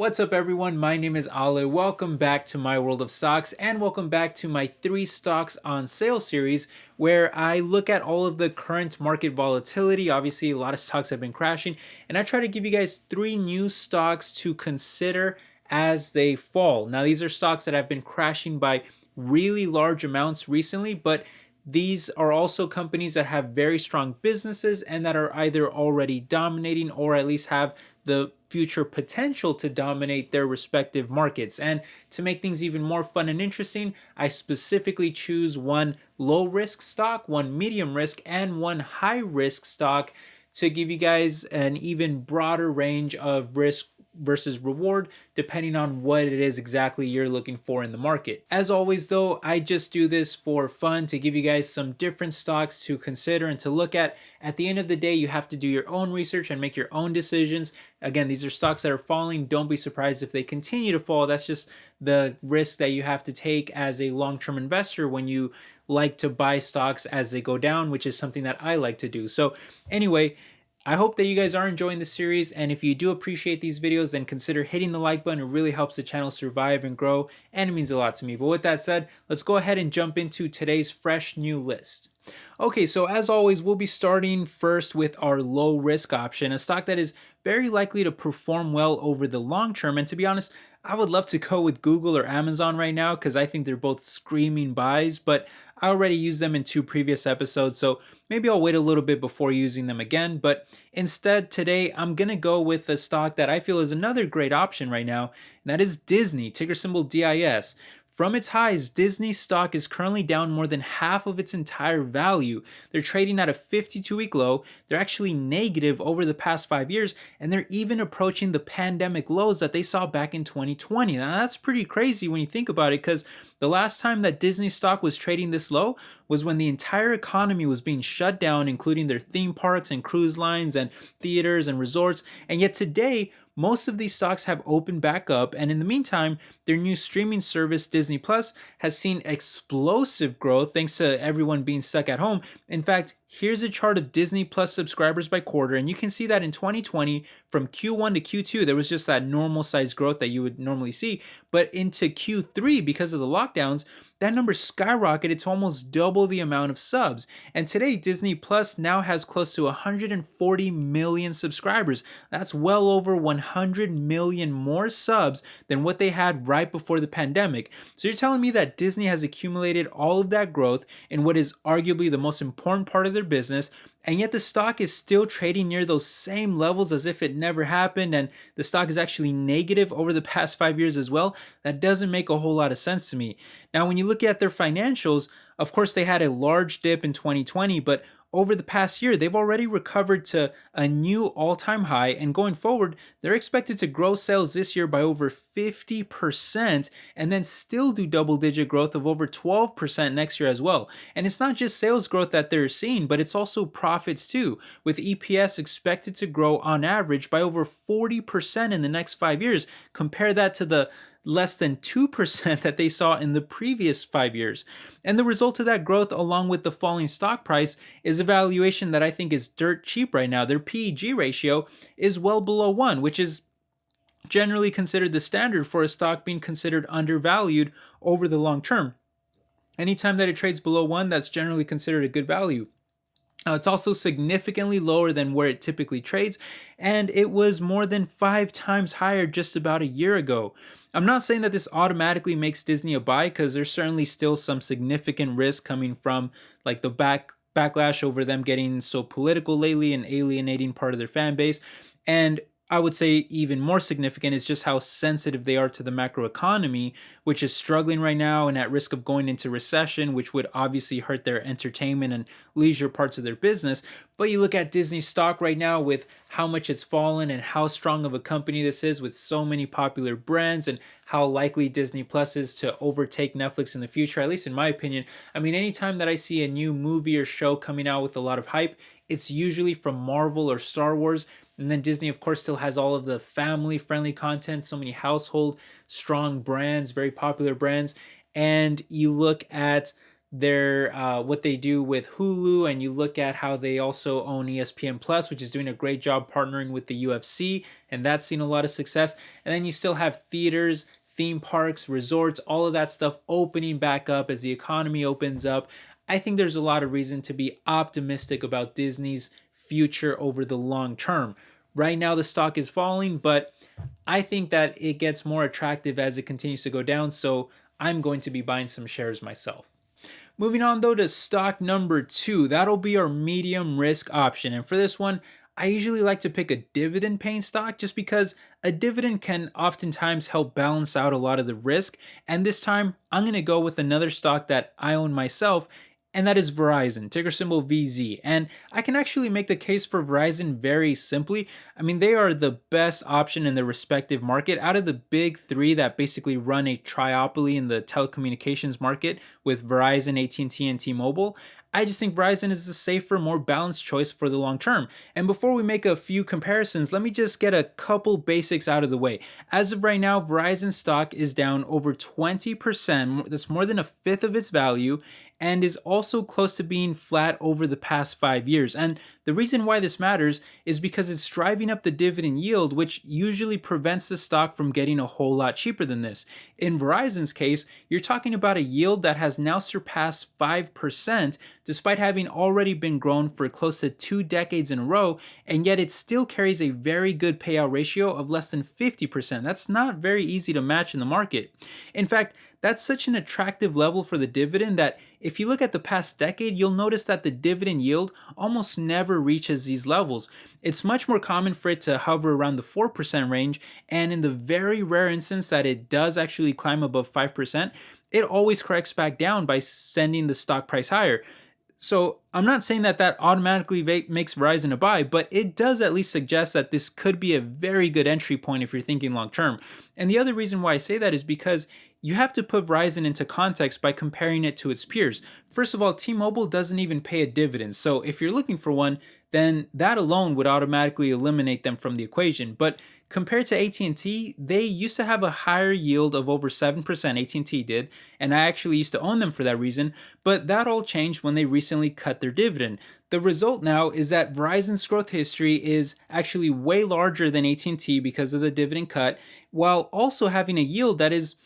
What's up, everyone? My name is Ale. Welcome back to my world of stocks, and welcome back to my 3 stocks on sale series, where I look at all of the current market volatility. Obviously, a lot of stocks have been crashing, and I try to give you guys 3 new stocks to consider as they fall. Now, these are stocks that have been crashing by really large amounts recently, but these are also companies that have very strong businesses and that are either already dominating or at least have the future potential to dominate their respective markets. And to make things even more fun and interesting, I specifically choose one low risk stock, one medium risk, and one high risk stock to give you guys an even broader range of risk versus reward depending on what it is exactly you're looking for in the market. As always though, I just do this for fun to give you guys some different stocks to consider and to look at. At the end of the day, you have to do your own research and make your own decisions. Again, these are stocks that are falling. Don't be surprised if they continue to fall. That's just the risk that you have to take as a long-term investor when you like to buy stocks as they go down, which is something that I like to do. So anyway, I hope that you guys are enjoying this series, and if you do appreciate these videos, then consider hitting the like button. It really helps the channel survive and grow, and it means a lot to me. But with that said, let's go ahead and jump into today's fresh new list. Okay, so as always, we'll be starting first with our low risk option, a stock that is very likely to perform well over the long term. And to be honest, I would love to go with Google or Amazon right now because I think they're both screaming buys, but I already used them in 2 previous episodes, so maybe I'll wait a little bit before using them again. But instead, today I'm gonna go with a stock that I feel is another great option right now, and that is Disney, ticker symbol DIS. From its highs, Disney stock is currently down more than half of its entire value. They're trading at a 52-week low. They're actually negative over the past 5 years, and they're even approaching the pandemic lows that they saw back in 2020. Now, that's pretty crazy when you think about it, because the last time that Disney stock was trading this low was when the entire economy was being shut down, including their theme parks and cruise lines and theaters and resorts. And yet today, most of these stocks have opened back up, and in the meantime, their new streaming service, Disney Plus, has seen explosive growth thanks to everyone being stuck at home. In fact, here's a chart of Disney Plus subscribers by quarter, and you can see that in 2020, from Q1 to Q2, there was just that normal size growth that you would normally see. But into Q3, because of the lockdowns, that number skyrocketed to almost double the amount of subs. And today, Disney Plus now has close to 140 million subscribers. That's well over 100 million more subs than what they had right before the pandemic. So you're telling me that Disney has accumulated all of that growth in what is arguably the most important part of their business, and yet the stock is still trading near those same levels as if it never happened, and the stock is actually negative over the past 5 years as well? That doesn't make a whole lot of sense to me. Now, when you look at their financials, of course, they had a large dip in 2020, but over the past year, they've already recovered to a new all-time high, and going forward, they're expected to grow sales this year by over 50% and then still do double-digit growth of over 12% next year as well. And it's not just sales growth that they're seeing, but it's also profits too, with EPS expected to grow on average by over 40% in the next 5 years. Compare that to the less than 2% that they saw in the previous 5 years. And the result of that growth, along with the falling stock price, is a valuation that I think is dirt cheap right now. Their PEG ratio is well below 1, which is generally considered the standard for a stock being considered undervalued over the long term. Anytime that it trades below 1, that's generally considered a good value. It's also significantly lower than where it typically trades, and it was more than 5 times higher just about a year ago. I'm not saying that this automatically makes Disney a buy, because there's certainly still some significant risk coming from like the backlash over them getting so political lately and alienating part of their fan base. And I would say even more significant is just how sensitive they are to the macroeconomy, which is struggling right now and at risk of going into recession, which would obviously hurt their entertainment and leisure parts of their business. But you look at Disney stock right now with how much it's fallen and how strong of a company this is with so many popular brands, and how likely Disney Plus is to overtake Netflix in the future, at least in my opinion. I mean, anytime that I see a new movie or show coming out with a lot of hype, it's usually from Marvel or Star Wars. And then Disney, of course, still has all of the family-friendly content, so many household strong brands, very popular brands. And you look at their what they do with Hulu, and you look at how they also own ESPN Plus, which is doing a great job partnering with the UFC, and that's seen a lot of success. And then you still have theaters, theme parks, resorts, all of that stuff opening back up as the economy opens up. I think there's a lot of reason to be optimistic about Disney's future over the long term. Right now, the stock is falling, but I think that it gets more attractive as it continues to go down. So I'm going to be buying some shares myself. Moving on though to stock number 2, that'll be our medium risk option. And for this one, I usually like to pick a dividend paying stock just because a dividend can oftentimes help balance out a lot of the risk. And this time, I'm going to go with another stock that I own myself, and that is Verizon, ticker symbol VZ. And I can actually make the case for Verizon very simply. I mean, they are the best option in their respective market out of the big three that basically run a triopoly in the telecommunications market with Verizon, AT&T, and T-Mobile. I just think Verizon is a safer, more balanced choice for the long term. And before we make a few comparisons, let me just get a couple basics out of the way. As of right now, Verizon stock is down over 20%. That's more than a fifth of its value, and is also close to being flat over the past 5 years. And the reason why this matters is because it's driving up the dividend yield, which usually prevents the stock from getting a whole lot cheaper than this. In Verizon's case, you're talking about a yield that has now surpassed 5%, despite having already been grown for close to 2 decades in a row, and yet it still carries a very good payout ratio of less than 50%. That's not very easy to match in the market. In fact, that's such an attractive level for the dividend that if you look at the past decade, you'll notice that the dividend yield almost never reaches these levels. It's much more common for it to hover around the 4% range, and in the very rare instance that it does actually climb above 5%, it always corrects back down by sending the stock price higher. So I'm not saying that that automatically makes Verizon a buy, but it does at least suggest that this could be a very good entry point if you're thinking long term. And the other reason why I say that is because you have to put Verizon into context by comparing it to its peers. First of all, T-Mobile doesn't even pay a dividend. So if you're looking for one, then that alone would automatically eliminate them from the equation. But compared to AT&T, they used to have a higher yield of over 7%, AT&T did, and I actually used to own them for that reason, but that all changed when they recently cut their dividend. The result now is that Verizon's growth history is actually way larger than AT&T because of the dividend cut, while also having a yield that is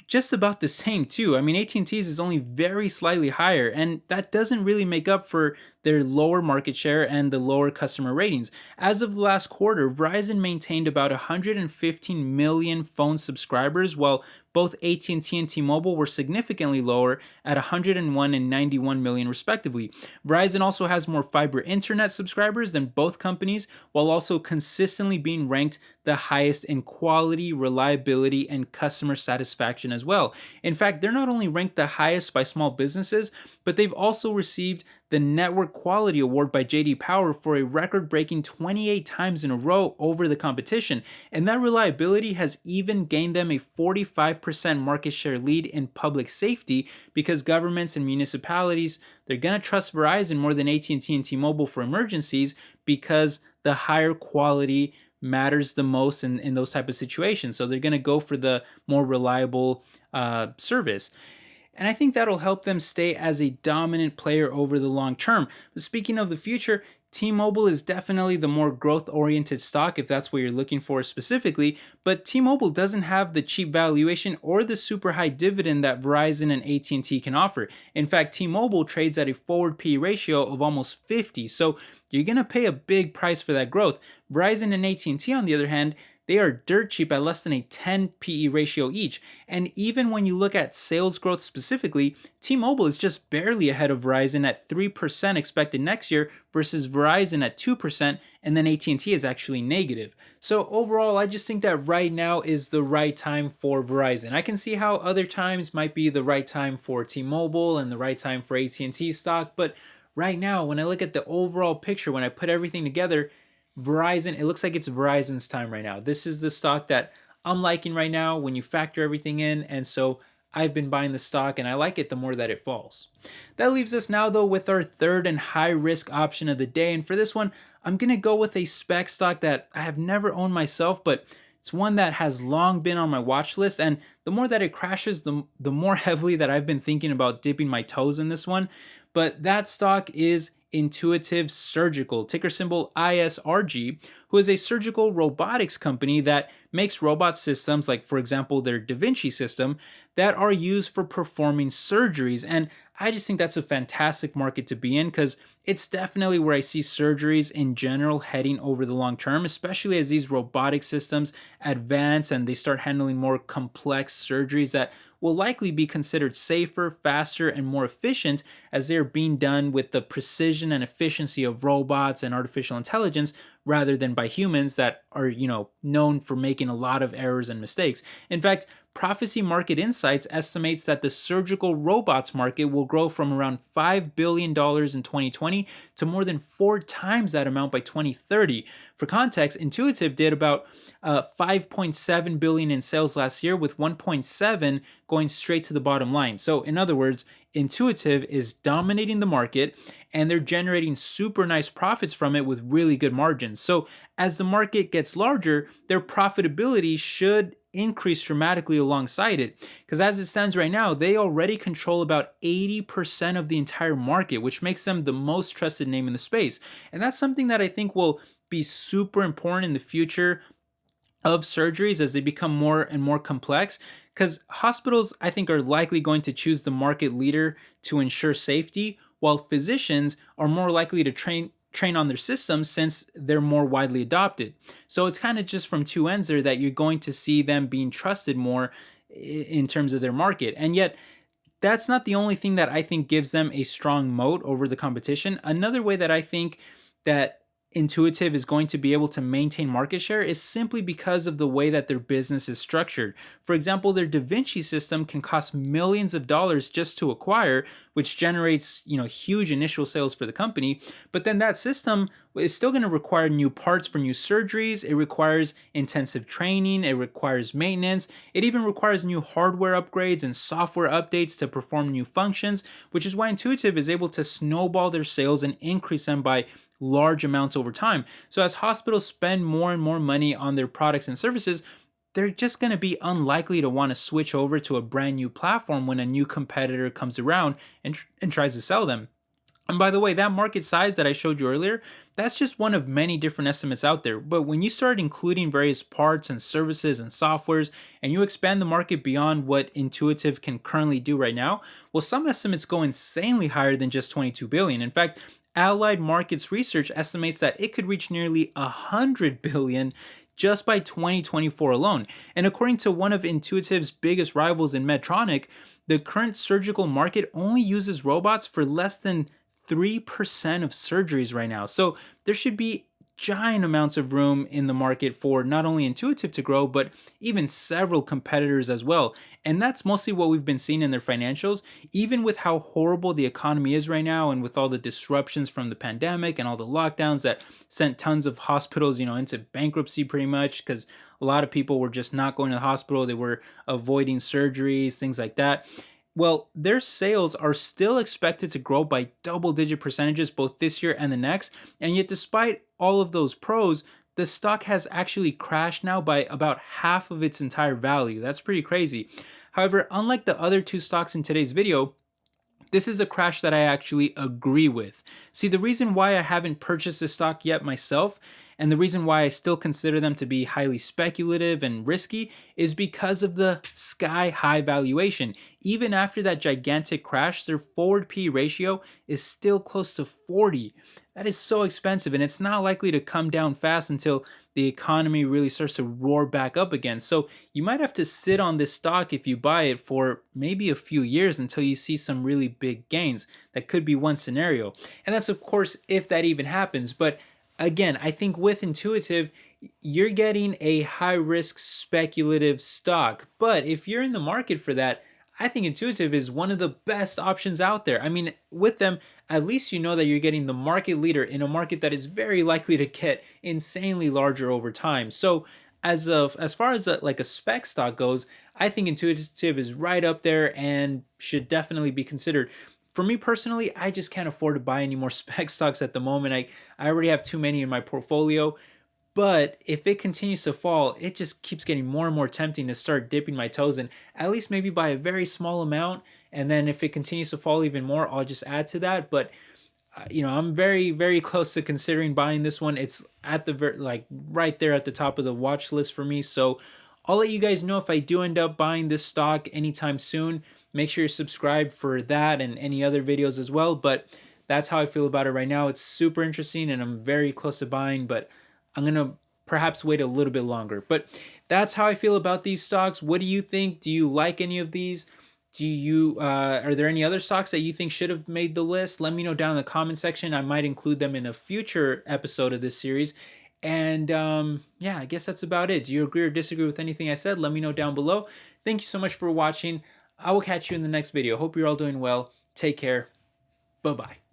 just about the same too. I mean, AT&T's is only very slightly higher, and that doesn't really make up for their lower market share and the lower customer ratings. As of last quarter, Verizon maintained about 115 million phone subscribers, while both AT&T and T-Mobile were significantly lower at 101 and 91 million respectively. Verizon also has more fiber internet subscribers than both companies, while also consistently being ranked the highest in quality, reliability, and customer satisfaction as well. In fact, they're not only ranked the highest by small businesses, but they've also received the Network Quality Award by JD Power for a record-breaking 28 times in a row over the competition, and that reliability has even gained them a 45% market share lead in public safety because governments and municipalities, they're going to trust Verizon more than AT&T and T-Mobile for emergencies because the higher quality matters the most in those type of situations. So they're going to go for the more reliable service. And I think that'll help them stay as a dominant player over the long term. But speaking of the future, T-Mobile is definitely the more growth-oriented stock if that's what you're looking for specifically, but T-Mobile doesn't have the cheap valuation or the super high dividend that Verizon and AT&T can offer. In fact, T-Mobile trades at a forward P/E ratio of almost 50, so you're going to pay a big price for that growth. Verizon and AT&T, on the other hand, they are dirt cheap at less than a 10 PE ratio each. And even when you look at sales growth specifically, T-Mobile is just barely ahead of Verizon at 3% expected next year versus Verizon at 2%, and then AT&T is actually negative. So overall, I just think that right now is the right time for Verizon. I can see how other times might be the right time for T-Mobile and the right time for AT&T stock, but right now, when I look at the overall picture, when I put everything together, Verizon, it looks like it's Verizon's time right now. This is the stock that I'm liking right now when you factor everything in, and so I've been buying the stock and I like it the more that it falls. That leaves us now though with our third and high risk option of the day, and for this one, I'm going to go with a spec stock that I have never owned myself, but It's one that has long been on my watch list, and the more that it crashes, the more heavily that I've been thinking about dipping my toes in this one. But that stock is Intuitive Surgical, ticker symbol ISRG, who is a surgical robotics company that makes robot systems, like, for example, their Da Vinci system, that are used for performing surgeries. And I just think that's a fantastic market to be in because it's definitely where I see surgeries in general heading over the long term, especially as these robotic systems advance and they start handling more complex surgeries that will likely be considered safer, faster, and more efficient as they're being done with the precision and efficiency of robots and artificial intelligence rather than by humans that are, known for making a lot of errors and mistakes. In fact, Prophecy Market Insights estimates that the surgical robots market will grow from around $5 billion in 2020 to more than 4 times that amount by 2030. For context, Intuitive did about 5.7 billion in sales last year, with 1.7 going straight to the bottom line. So in other words, Intuitive is dominating the market and they're generating super nice profits from it with really good margins. So as the market gets larger, their profitability should increase dramatically alongside it. Because as it stands right now, they already control about 80% of the entire market, which makes them the most trusted name in the space. And that's something that I think will be super important in the future of surgeries as they become more and more complex, because hospitals, I think, are likely going to choose the market leader to ensure safety, while physicians are more likely to train on their systems since they're more widely adopted. So it's kind of just from two ends there that you're going to see them being trusted more in terms of their market. And yet that's not the only thing that I think gives them a strong moat over the competition. Another way that I think that Intuitive is going to be able to maintain market share is simply because of the way that their business is structured. For example, their Da Vinci system can cost millions of dollars just to acquire, which generates, huge initial sales for the company. But then that system is still going to require new parts for new surgeries. It requires intensive training. It requires maintenance. It even requires new hardware upgrades and software updates to perform new functions, which is why Intuitive is able to snowball their sales and increase them by large amounts over time. So as hospitals spend more and more money on their products and services, they're just going to be unlikely to want to switch over to a brand new platform when a new competitor comes around and tries to sell them. And by the way, that market size that I showed you earlier, that's just one of many different estimates out there. But when you start including various parts and services and softwares, and you expand the market beyond what Intuitive can currently do right now, well, some estimates go insanely higher than just 22 billion. In fact, Allied Markets Research estimates that it could reach nearly 100 billion just by 2024 alone. And according to one of Intuitive's biggest rivals in Medtronic, the current surgical market only uses robots for less than 3% of surgeries right now. So there should be giant amounts of room in the market for not only Intuitive to grow, but even several competitors as well. And that's mostly what we've been seeing in their financials. Even with how horrible the economy is right now, and with all the disruptions from the pandemic and all the lockdowns that sent tons of hospitals, into bankruptcy pretty much, because a lot of people were just not going to the hospital. They were avoiding surgeries, things like that. Well, their sales are still expected to grow by double-digit percentages both this year and the next. And yet, despite all of those pros, the stock has actually crashed now by about half of its entire value. That's pretty crazy. However, unlike the other two stocks in today's video, this is a crash that I actually agree with. See, the reason why I haven't purchased this stock yet myself, and the reason why I still consider them to be highly speculative and risky, is because of the sky high valuation. Even after that gigantic crash, their forward P ratio is still close to 40. That is so expensive, and it's not likely to come down fast until the economy really starts to roar back up again. So you might have to sit on this stock if you buy it for maybe a few years until you see some really big gains. That could be one scenario. And that's, of course, if that even happens. But again, I think with Intuitive, you're getting a high risk speculative stock. But if you're in the market for that, I think Intuitive is one of the best options out there. I mean, with them, at least you know that you're getting the market leader in a market that is very likely to get insanely larger over time. So as far as like a spec stock goes, I think Intuitive is right up there and should definitely be considered. For me personally, I just can't afford to buy any more spec stocks at the moment. I already have too many in my portfolio. But if it continues to fall, it just keeps getting more and more tempting to start dipping my toes in, at least maybe by a very small amount. And then if it continues to fall even more, I'll just add to that. But I'm very, very close to considering buying this one. It's at the like right there at the top of the watch list for me. So I'll let you guys know if I do end up buying this stock anytime soon. Make sure you're subscribed for that and any other videos as well. But that's how I feel about it right now. It's super interesting and I'm very close to buying, but I'm going to perhaps wait a little bit longer. But that's how I feel about these stocks. What do you think? Do you like any of these? Do you are there any other stocks that you think should have made the list? Let me know down in the comment section. I might include them in a future episode of this series. And yeah, I guess that's about it. Do you agree or disagree with anything I said? Let me know down below. Thank you so much for watching. I will catch you in the next video. Hope you're all doing well. Take care. Bye-bye.